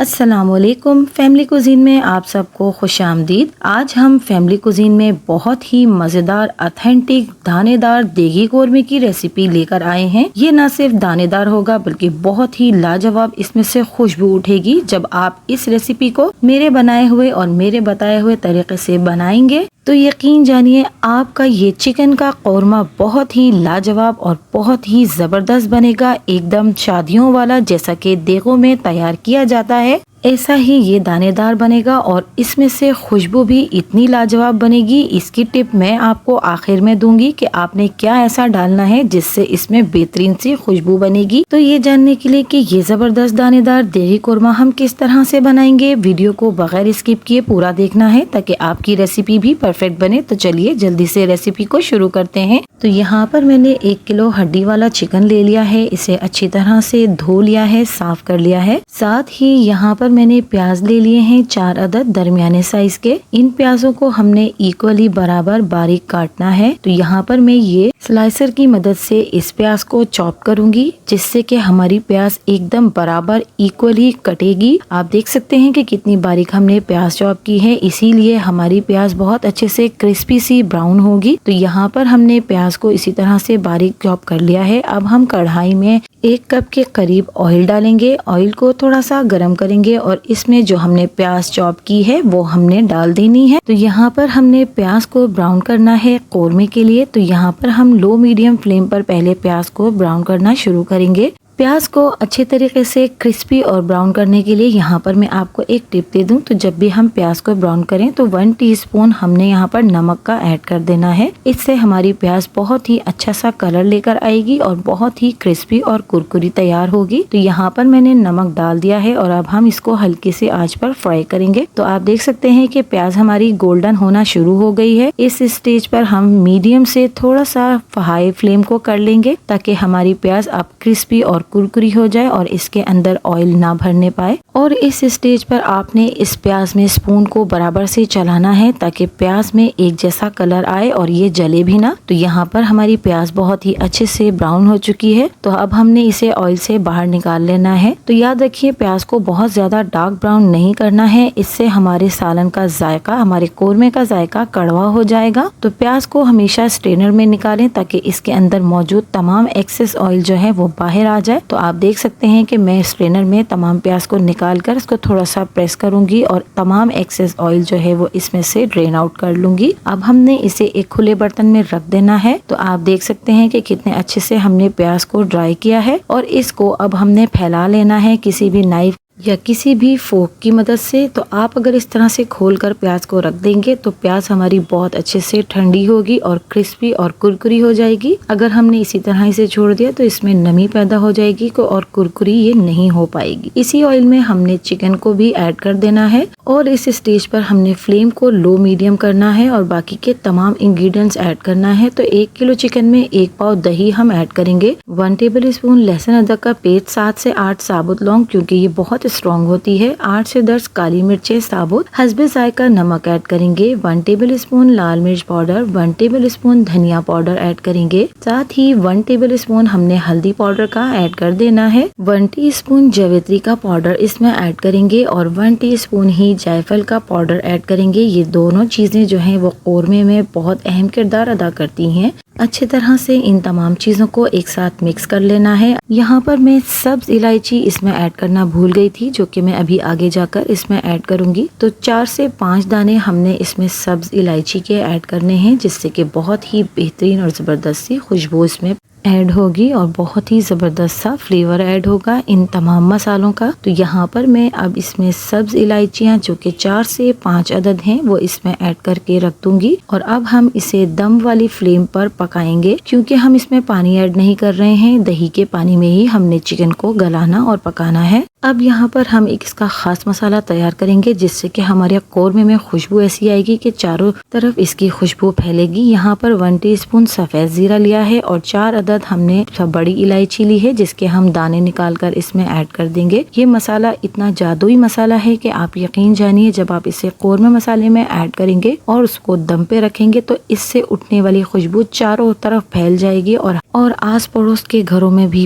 अस्सलाम वालेकुम। Family cuisine में आप सबको खुश आमदीद। आज हम फैमिली कुजीन में बहुत ही मज़ेदार ऑथेंटिक दानेदार देगी कोरमे की रेसिपी लेकर आए हैं। ये न सिर्फ दानेदार होगा बल्कि बहुत ही लाजवाब इसमें से खुशबू उठेगी जब आप इस रेसिपी को मेरे बनाए हुए और मेरे बताए हुए तरीके से बनाएंगे तो यकीन जानिए आपका ये चिकन का कौरमा बहुत ही लाजवाब और बहुत ही ज़बरदस्त बनेगा, एकदम शादियों वाला जैसा कि देगों में तैयार किया जाता है ऐसा ही ये दानेदार बनेगा और इसमें से खुशबू भी इतनी लाजवाब बनेगी। इसकी टिप मैं आपको आखिर में दूंगी कि आपने क्या ऐसा डालना है जिससे इसमें बेहतरीन सी खुशबू बनेगी। तो ये जानने के लिए कि ये जबरदस्त दानेदार देगी कोरमा हम किस तरह से बनाएंगे, वीडियो को बगैर स्किप किए पूरा देखना है ताकि आपकी रेसिपी भी परफेक्ट बने। तो चलिए जल्दी से रेसिपी को शुरू करते हैं। तो यहाँ पर मैंने 1 किलो हड्डी वाला चिकन ले लिया है, इसे अच्छी तरह से धो लिया है, साफ कर लिया है। साथ ही यहाँ पर मैंने प्याज ले लिए हैं 4 अदद दरमियाने साइज के। इन प्याजों को हमने इक्वली बराबर बारीक काटना है। तो यहाँ पर मैं ये स्लाइसर की मदद से इस प्याज को चॉप करूंगी जिससे कि हमारी प्याज एकदम बराबर इक्वली कटेगी। आप देख सकते हैं कि कितनी बारीक हमने प्याज चॉप की है, इसीलिए हमारी प्याज बहुत अच्छे से क्रिस्पी सी ब्राउन होगी। तो यहाँ पर हमने प्याज को इसी तरह से बारीक चॉप कर लिया है। अब हम कढ़ाई में 1 कप के करीब ऑयल डालेंगे। ऑयल को थोड़ा सा गर्म करेंगे और इसमें जो हमने प्याज चॉप की है वो हमने डाल देनी है। तो यहाँ पर हमने प्याज को ब्राउन करना है कोरमे के लिए। तो यहाँ पर हम लो मीडियम फ्लेम पर पहले प्याज को ब्राउन करना शुरू करेंगे। प्याज को अच्छे तरीके से क्रिस्पी और ब्राउन करने के लिए यहाँ पर मैं आपको एक टिप दे दूं। तो जब भी हम प्याज को ब्राउन करें तो 1 टीस्पून हमने यहाँ पर नमक का ऐड कर देना है। इससे हमारी प्याज बहुत ही अच्छा सा कलर लेकर आएगी और बहुत ही क्रिस्पी और कुरकुरी तैयार होगी। तो यहाँ पर मैंने नमक डाल दिया है और अब हम इसको हल्की सी आंच पर फ्राई करेंगे। तो आप देख सकते हैं कि प्याज हमारी गोल्डन होना शुरू हो गई है। इस स्टेज पर हम मीडियम से थोड़ा सा हाई फ्लेम को कर लेंगे ताकि हमारी प्याज अब क्रिस्पी और कुरकुरी हो जाए और इसके अंदर ऑयल ना भरने पाए। और इस स्टेज पर आपने इस प्याज में स्पून को बराबर से चलाना है ताकि प्याज में एक जैसा कलर आए और ये जले भी ना। तो यहाँ पर हमारी प्याज बहुत ही अच्छे से ब्राउन हो चुकी है। तो अब हमने इसे ऑयल से बाहर निकाल लेना है। तो याद रखिए प्याज को बहुत ज्यादा डार्क ब्राउन नहीं करना है, इससे हमारे सालन का जायका, हमारे कोरमे का जायका कड़वा हो जाएगा। तो प्याज को हमेशा स्ट्रेनर में निकालें ताकि इसके अंदर मौजूद तमाम एक्सेस ऑयल जो है वो बाहर आ जाए। तो आप देख सकते हैं कि मैं स्ट्रेनर में तमाम प्याज को निकालकर इसको थोड़ा सा प्रेस करूंगी और तमाम एक्सेस ऑयल जो है वो इसमें से ड्रेन आउट कर लूंगी। अब हमने इसे एक खुले बर्तन में रख देना है। तो आप देख सकते हैं कि कितने अच्छे से हमने प्याज को ड्राई किया है और इसको अब हमने फैला लेना है किसी भी नाइफ या किसी भी फोक की मदद से। तो आप अगर इस तरह से खोलकर प्याज को रख देंगे तो प्याज हमारी बहुत अच्छे से ठंडी होगी और क्रिस्पी और कुरकुरी हो जाएगी। अगर हमने इसी तरह इसे छोड़ दिया तो इसमें नमी पैदा हो जाएगी और कुरकुरी ये नहीं हो पाएगी। इसी ऑयल में हमने चिकन को भी ऐड कर देना है और इस स्टेज पर हमने फ्लेम को लो मीडियम करना है और बाकी के तमाम इंग्रेडिएंट्स ऐड करना है। तो 1 किलो चिकन में 1 पाव दही हम ऐड करेंगे, 1 टेबल स्पून लहसुन अदरक का पेस्ट, 7 से 8 साबुत लौंग क्योंकि ये बहुत स्ट्रॉन्ग होती है, 8 से 10 काली मिर्चें साबुत, हस्बे जायका नमक ऐड करेंगे, 1 टेबल स्पून लाल मिर्च पाउडर, 1 टेबल स्पून धनिया पाउडर ऐड करेंगे। साथ ही 1 टेबल स्पून हमने हल्दी पाउडर का ऐड कर देना है, 1 टीस्पून जावित्री का पाउडर इसमें ऐड करेंगे और 1 टीस्पून ही जायफल का पाउडर ऐड करेंगे। ये दोनों चीजें जो हैं वो कोरमे में बहुत अहम किरदार अदा करती हैं। अच्छी तरह से इन तमाम चीजों को एक साथ मिक्स कर लेना है। यहाँ पर मैं सब्ज इलायची इसमें ऐड करना भूल गई थी जो कि मैं अभी आगे जाकर इसमें ऐड करूंगी। तो 4 से 5 दाने हमने इसमें सब्ज इलायची के ऐड करने हैं जिससे कि बहुत ही बेहतरीन और जबरदस्त सी खुशबू इसमें ऐड होगी और बहुत ही ज़बरदस्त सा फ्लेवर ऐड होगा इन तमाम मसालों का। तो यहाँ पर मैं अब इसमें सब्ज इलायचियाँ जो कि 4 से 5 अदद हैं वो इसमें ऐड करके रख दूंगी और अब हम इसे दम वाली फ्लेम पर पकाएंगे क्योंकि हम इसमें पानी ऐड नहीं कर रहे हैं। दही के पानी में ही हमने चिकन को गलाना और पकाना है। अब यहाँ पर हम एक इसका खास मसाला तैयार करेंगे जिससे कि हमारे कोरमे में खुशबू ऐसी आएगी कि चारों तरफ इसकी खुशबू फैलेगी। यहाँ पर 1 टीस्पून सफ़ेद ज़ीरा लिया है और 4 अदद हमने बड़ी इलायची ली है जिसके हम दाने निकाल कर इसमें ऐड कर देंगे। ये मसाला इतना जादुई मसाला है कि आप यकीन जानिए जब आप इसे कोरमे मसाले में ऐड करेंगे और उसको दम पे रखेंगे तो इससे उठने वाली खुशबू चारों तरफ फैल जाएगी और आस पड़ोस के घरों में भी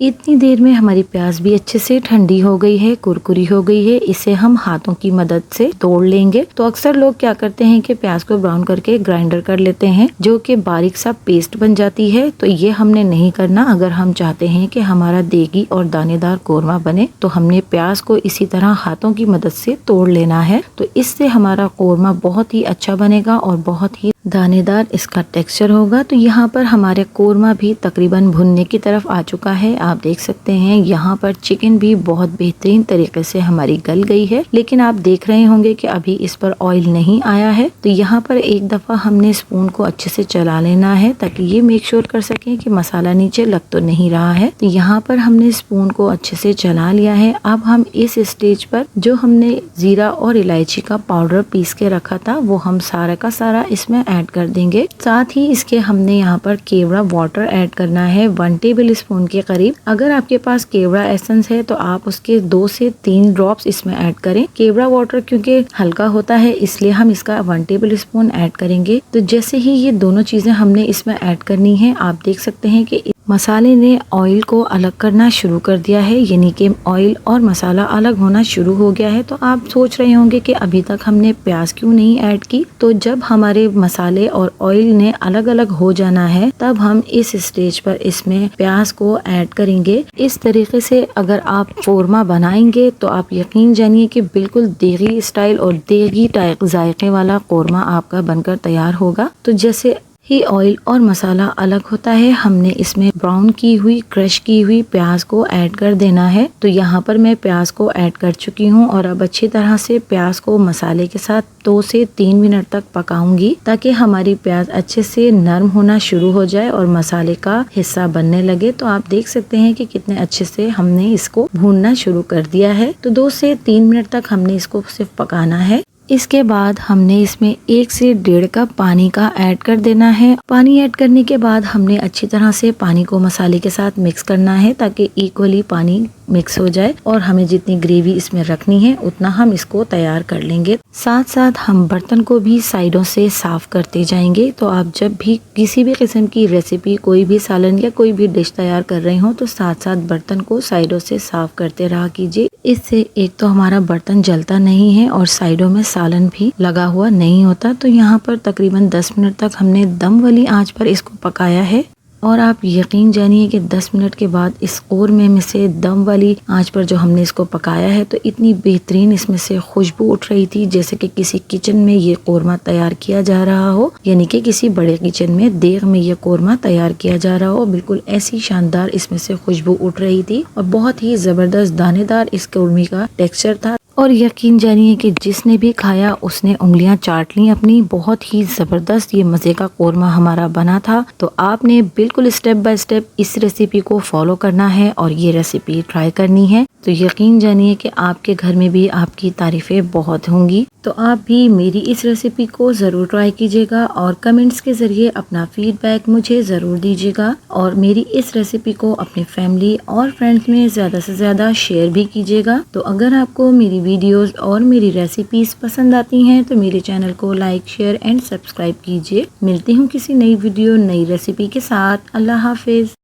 इतनी देर में हमारी प्याज भी अच्छे से ठंडी हो गई है, कुरकुरी हो गई है। इसे हम हाथों की मदद से तोड़ लेंगे। तो अक्सर लोग क्या करते हैं कि प्याज को ब्राउन करके ग्राइंडर कर लेते हैं, जो कि बारीक सा पेस्ट बन जाती है। तो ये हमने नहीं करना। अगर हम चाहते हैं कि हमारा देगी और दानेदार कोरमा बने तो हमने प्याज को इसी तरह हाथों की मदद से तोड़ लेना है। तो इससे हमारा कोरमा बहुत ही अच्छा बनेगा और बहुत ही दानेदार इसका टेक्सचर होगा। तो यहाँ पर हमारे कोरमा भी तकरीबन भुनने की तरफ आ चुका है। आप देख सकते हैं यहाँ पर चिकन भी बहुत बेहतरीन तरीके से हमारी गल गई है, लेकिन आप देख रहे होंगे कि अभी इस पर ऑयल नहीं आया है। तो यहाँ पर एक दफ़ा हमने स्पून को अच्छे से चला लेना है ताकि ये मेक श्योर कर सकें कि मसाला नीचे लग तो नहीं रहा है। तो यहाँ पर हमने स्पून को अच्छे से चला लिया है। अब हम इस स्टेज पर जो हमने जीरा और इलायची का पाउडर पीस के रखा था वो हम सारा का सारा इसमें ऐड कर देंगे। साथ ही इसके हमने यहाँ पर केवड़ा वाटर ऐड करना है 1 टेबल स्पून के करीब। अगर आपके पास केवड़ा एसेंस है तो आप उसके 2 से 3 ड्रॉप्स इसमें ऐड करें। केवड़ा वाटर क्योंकि हल्का होता है इसलिए हम इसका 1 टेबल स्पून ऐड करेंगे। तो जैसे ही ये दोनों चीजें हमने इसमें ऐड करनी है, आप देख सकते हैं कि मसाले ने ऑयल को अलग करना शुरू कर दिया है, यानी कि ऑयल और मसाला अलग होना शुरू हो गया है। तो आप सोच रहे होंगे कि अभी तक हमने प्याज क्यों नहीं ऐड की। तो जब हमारे मसाले और ऑयल ने अलग अलग हो जाना है तब हम इस स्टेज पर इसमें प्याज को ऐड करेंगे। इस तरीके से अगर आप कोरमा बनाएंगे तो आप यकीन जानिए कि बिल्कुल देगी स्टाइल और देगी टाइप जायके वाला कोरमा आपका बनकर तैयार होगा। तो जैसे ही ऑयल और मसाला अलग होता है हमने इसमें ब्राउन की हुई क्रश की हुई प्याज को ऐड कर देना है। तो यहाँ पर मैं प्याज को ऐड कर चुकी हूँ और अब अच्छी तरह से प्याज को मसाले के साथ 2 से 3 मिनट तक पकाऊंगी ताकि हमारी प्याज अच्छे से नरम होना शुरू हो जाए और मसाले का हिस्सा बनने लगे। तो आप देख सकते हैं कि कितने अच्छे से हमने इसको भूनना शुरू कर दिया है। तो 2 से 3 मिनट तक हमने इसको सिर्फ पकाना है। इसके बाद हमने इसमें 1 से 1.5 कप पानी का ऐड कर देना है। पानी ऐड करने के बाद हमने अच्छी तरह से पानी को मसाले के साथ मिक्स करना है ताकि इक्वली पानी मिक्स हो जाए और हमें जितनी ग्रेवी इसमें रखनी है उतना हम इसको तैयार कर लेंगे। साथ साथ हम बर्तन को भी साइडों से साफ करते जाएंगे। तो आप जब भी किसी भी किस्म की रेसिपी, कोई भी सालन या कोई भी डिश तैयार कर रहे हो तो साथ साथ बर्तन को साइडों से साफ करते रहा कीजिए। इससे एक तो हमारा बर्तन जलता नहीं है और साइडों में सालन भी लगा हुआ नहीं होता। तो यहाँ पर तकरीबन 10 मिनट तक हमने दम वाली आंच पर इसको पकाया है और आप यकीन जानिए कि 10 मिनट के बाद इस कोरमे में से दम वाली आंच पर जो हमने इसको पकाया है तो इतनी बेहतरीन इसमें से खुशबू उठ रही थी जैसे कि किसी किचन में ये कोरमा तैयार किया जा रहा हो, यानी कि किसी बड़े किचन में देग में ये कोरमा तैयार किया जा रहा हो। बिल्कुल ऐसी शानदार इसमें से खुशबू उठ रही थी और बहुत ही जबरदस्त दानेदार इस कोरमे का टेक्सचर था। और यकीन जानिए कि जिसने भी खाया उसने उंगलियां चाट ली अपनी। बहुत ही ज़बरदस्त ये मज़े का कोरमा हमारा बना था। तो आपने बिल्कुल स्टेप बाय स्टेप इस रेसिपी को फॉलो करना है और ये रेसिपी ट्राई करनी है। तो यकीन जानिए कि आपके घर में भी आपकी तारीफ़ें बहुत होंगी। तो आप भी मेरी इस रेसिपी को ज़रूर ट्राई कीजिएगा और कमेंट्स के ज़रिए अपना फीडबैक मुझे ज़रूर दीजिएगा और मेरी इस रेसिपी को अपनी फैमिली और फ्रेंड्स में ज़्यादा से ज़्यादा शेयर भी कीजिएगा। तो अगर आपको मेरी वीडियोस और मेरी रेसिपीज़ पसंद आती हैं तो मेरे चैनल को लाइक, शेयर एंड सब्सक्राइब कीजिए। मिलती हूँ किसी नई वीडियो, नई रेसिपी के साथ। अल्लाह हाफिज़।